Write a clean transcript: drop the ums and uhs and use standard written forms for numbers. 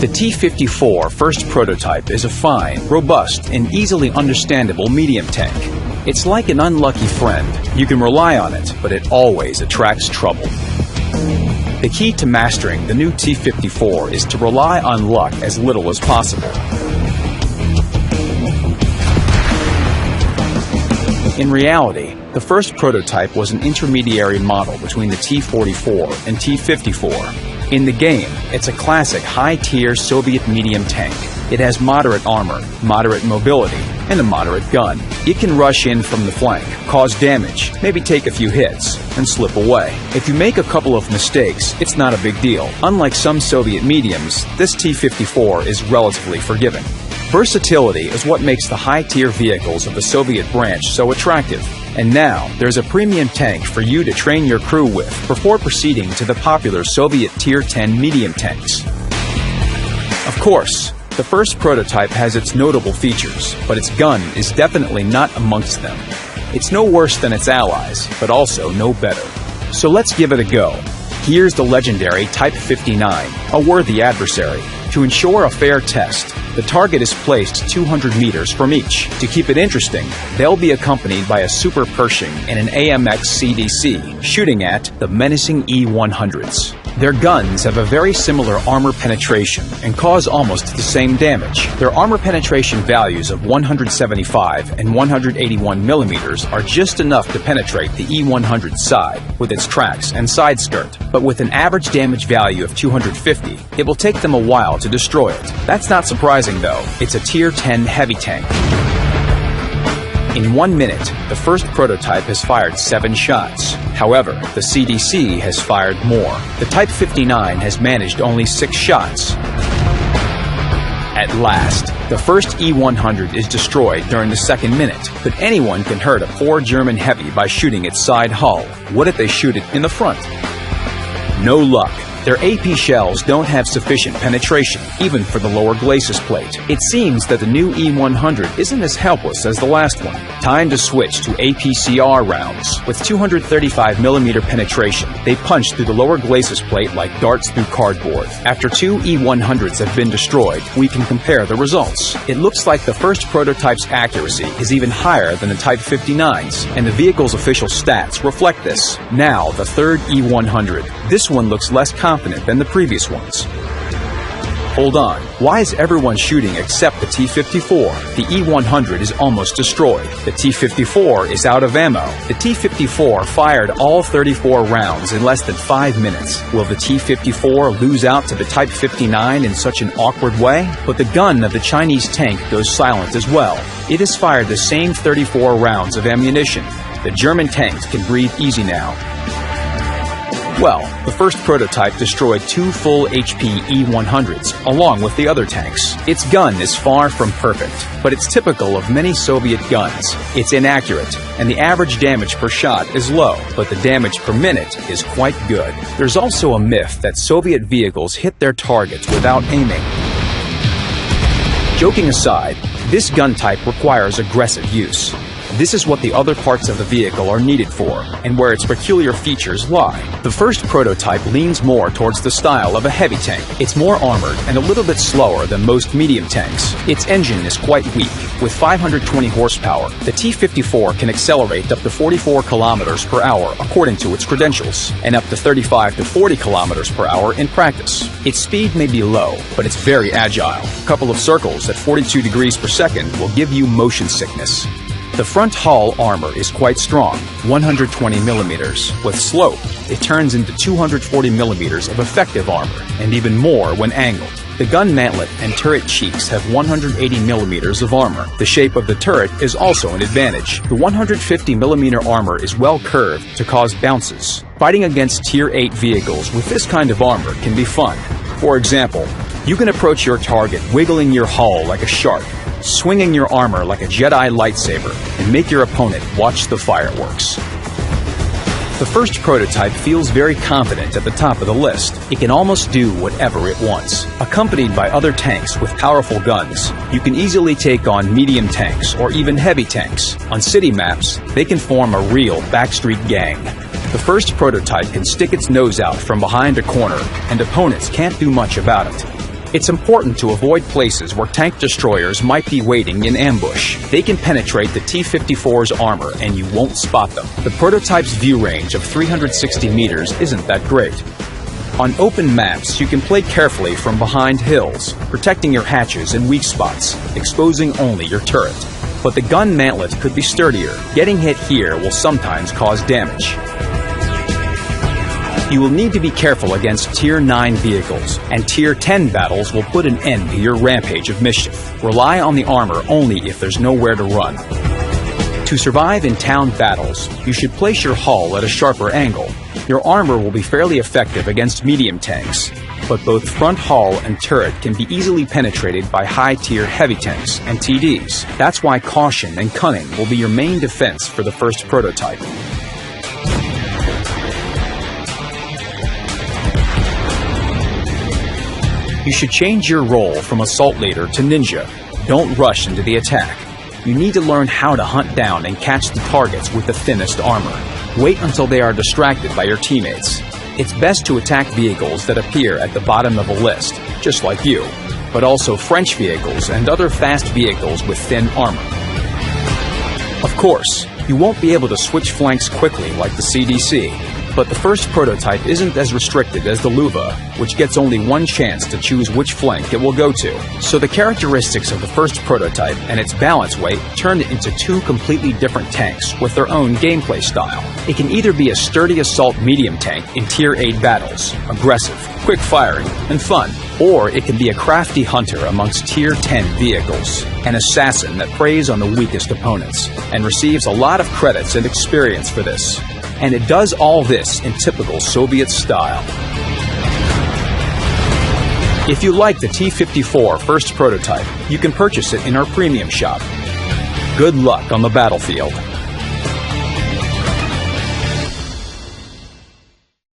The T-54 first prototype is a fine, robust, and easily understandable medium tank. It's like an unlucky friend. You can rely on it, but it always attracts trouble. The key to mastering the new T-54 is to rely on luck as little as possible. In reality, the first prototype was an intermediary model between the T-44 and T-54. In the game, it's a classic high-tier Soviet medium tank. It has moderate armor, moderate mobility, and a moderate gun. It can rush in from the flank, cause damage, maybe take a few hits, and slip away. If you make a couple of mistakes, it's not a big deal. Unlike some Soviet mediums, this T-54 is relatively forgiving. Versatility is what makes the high-tier vehicles of the Soviet branch so attractive. And now, there's a premium tank for you to train your crew with before proceeding to the popular Soviet Tier 10 medium tanks. Of course, the first prototype has its notable features, but its gun is definitely not amongst them. It's no worse than its allies, but also no better. So let's give it a go. Here's the legendary Type 59, a worthy adversary. To ensure a fair test, the target is placed 200 meters from each. To keep it interesting, they'll be accompanied by a Super Pershing and an AMX CDC, shooting at the menacing E-100s. Their guns have a very similar armor penetration and cause almost the same damage. Their armor penetration values of 175 and 181 millimeters are just enough to penetrate the E-100's side with its tracks and side skirt. But with an average damage value of 250, it will take them a while to destroy it. That's not surprising though. It's a Tier 10 heavy tank. In 1 minute, the first prototype has fired 7 shots. However, the CDC has fired more. The Type 59 has managed only 6 shots. At last, the first E-100 is destroyed during the second minute, but anyone can hurt a poor German heavy by shooting its side hull. What if they shoot it in the front? No luck. Their AP shells don't have sufficient penetration, even for the lower glacis plate. It seems that the new E-100 isn't as helpless as the last one. Time to switch to APCR rounds. With 235mm penetration, they punch through the lower glacis plate like darts through cardboard. After 2 E-100s have been destroyed, we can compare the results. It looks like the first prototype's accuracy is even higher than the Type 59's, and the vehicle's official stats reflect this. Now, the third E-100. This one looks less confident than the previous ones. Hold on, why is everyone shooting except the T-54? The E-100 is almost destroyed. The T-54 is out of ammo. The T-54 fired all 34 rounds in less than 5 minutes. Will the T-54 lose out to the Type 59 in such an awkward way? But the gun of the Chinese tank goes silent as well. It has fired the same 34 rounds of ammunition. The German tanks can breathe easy now. Well, the first prototype destroyed 2 full HP E-100s, along with the other tanks. Its gun is far from perfect, but it's typical of many Soviet guns. It's inaccurate, and the average damage per shot is low, but the damage per minute is quite good. There's also a myth that Soviet vehicles hit their targets without aiming. Joking aside, this gun type requires aggressive use. This is what the other parts of the vehicle are needed for, and where its peculiar features lie. The first prototype leans more towards the style of a heavy tank. It's more armored and a little bit slower than most medium tanks. Its engine is quite weak. With 520 horsepower, the T-54 can accelerate up to 44 kilometers per hour according to its credentials, and up to 35 to 40 kilometers per hour in practice. Its speed may be low, but it's very agile. A couple of circles at 42 degrees per second will give you motion sickness. The front hull armor is quite strong, 120 millimeters. With slope, it turns into 240 millimeters of effective armor, and even more when angled. The gun mantlet and turret cheeks have 180 millimeters of armor. The shape of the turret is also an advantage. The 150 millimeter armor is well curved to cause bounces. Fighting against Tier 8 vehicles with this kind of armor can be fun. For example, you can approach your target wiggling your hull like a shark, swinging your armor like a Jedi lightsaber, and make your opponent watch the fireworks. The first prototype feels very confident at the top of the list. It can almost do whatever it wants. Accompanied by other tanks with powerful guns, you can easily take on medium tanks or even heavy tanks. On city maps, they can form a real backstreet gang. The first prototype can stick its nose out from behind a corner, and opponents can't do much about it. It's important to avoid places where tank destroyers might be waiting in ambush. They can penetrate the T-54's armor and you won't spot them. The Prototype's view range of 360 meters isn't that great. On open maps, you can play carefully from behind hills, protecting your hatches and weak spots, exposing only your turret. But the gun mantlet could be sturdier. Getting hit here will sometimes cause damage. You will need to be careful against Tier 9 vehicles, and Tier 10 battles will put an end to your rampage of mischief. Rely on the armor only if there's nowhere to run. To survive in town battles, you should place your hull at a sharper angle. Your armor will be fairly effective against medium tanks, but both front hull and turret can be easily penetrated by high-tier heavy tanks and TDs. That's why caution and cunning will be your main defense for the first prototype. You should change your role from assault leader to ninja. Don't rush into the attack. You need to learn how to hunt down and catch the targets with the thinnest armor. Wait until they are distracted by your teammates. It's best to attack vehicles that appear at the bottom of a list, just like you, but also French vehicles and other fast vehicles with thin armor. Of course, you won't be able to switch flanks quickly like the CDC, but the first prototype isn't as restricted as the Luva, which gets only one chance to choose which flank it will go to. So the characteristics of the first prototype and its balance weight turn it into two completely different tanks with their own gameplay style. It can either be a sturdy assault medium tank in Tier 8 battles, aggressive, quick firing, and fun, or it can be a crafty hunter amongst Tier 10 vehicles, an assassin that preys on the weakest opponents, and receives a lot of credits and experience for this. And it does all this in typical Soviet style. If you like the T-54 first prototype, you can purchase it in our premium shop. Good luck on the battlefield.